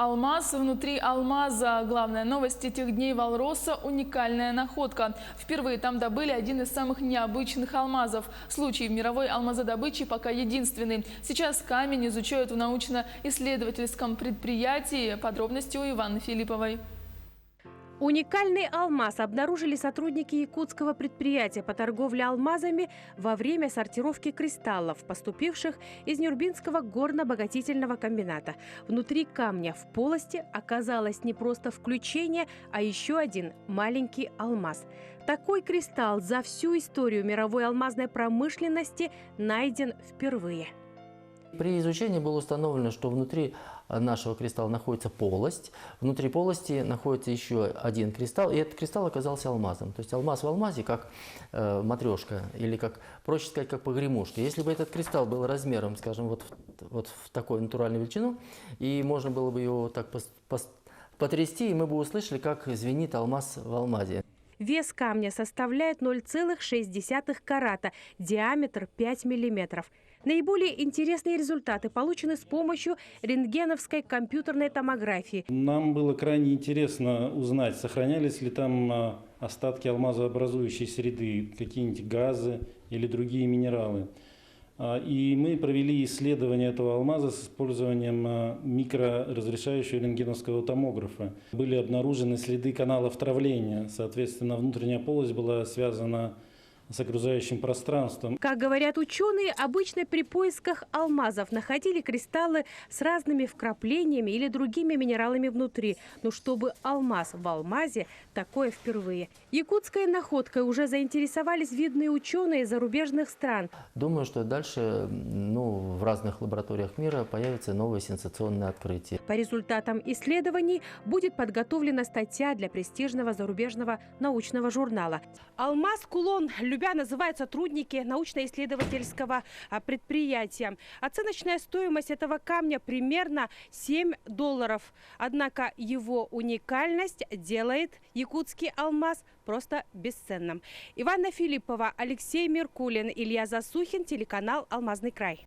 Алмаз внутри алмаза. Главная новость этих дней в Алроса – уникальная находка. Впервые там добыли один из самых необычных алмазов. Случай в мировой алмазодобыче пока единственный. Сейчас камень изучают в научно-исследовательском предприятии. Подробности у Иваны Филипповой. Уникальный алмаз обнаружили сотрудники якутского предприятия по торговле алмазами во время сортировки кристаллов, поступивших из Нюрбинского горно-обогатительного комбината. Внутри камня в полости оказалось не просто включение, а еще один маленький алмаз. Такой кристалл за всю историю мировой алмазной промышленности найден впервые. При изучении было установлено, что внутри нашего кристалла находится полость. Внутри полости находится еще один кристалл, и этот кристалл оказался алмазом. То есть алмаз в алмазе, как матрешка, или, как, проще сказать, как погремушка. Если бы этот кристалл был размером, скажем, вот в такую натуральную величину, и можно было бы его так потрясти, и мы бы услышали, как звенит алмаз в алмазе. Вес камня составляет 0,6 карата, диаметр 5 миллиметров. Наиболее интересные результаты получены с помощью рентгеновской компьютерной томографии. Нам было крайне интересно узнать, сохранялись ли там остатки алмазообразующей среды, какие-нибудь газы или другие минералы. И мы провели исследование этого алмаза с использованием микроразрешающего рентгеновского томографа. Были обнаружены следы каналов травления, соответственно, внутренняя полость была связана с окружающим пространством. Как говорят ученые, обычно при поисках алмазов находили кристаллы с разными вкраплениями или другими минералами внутри. Но чтобы алмаз в алмазе, такое впервые. Якутской находкой уже заинтересовались видные ученые зарубежных стран. Думаю, что дальше в разных лабораториях мира появятся новые сенсационные открытия. По результатам исследований будет подготовлена статья для престижного зарубежного научного журнала. Алмаз-кулон любя называют сотрудники научно-исследовательского предприятия. Оценочная стоимость этого камня примерно $7. Однако его уникальность делает якутский алмаз просто бесценным. Ивана Филиппова, Алексей Меркулин, Илья Засухин, телеканал «Алмазный край».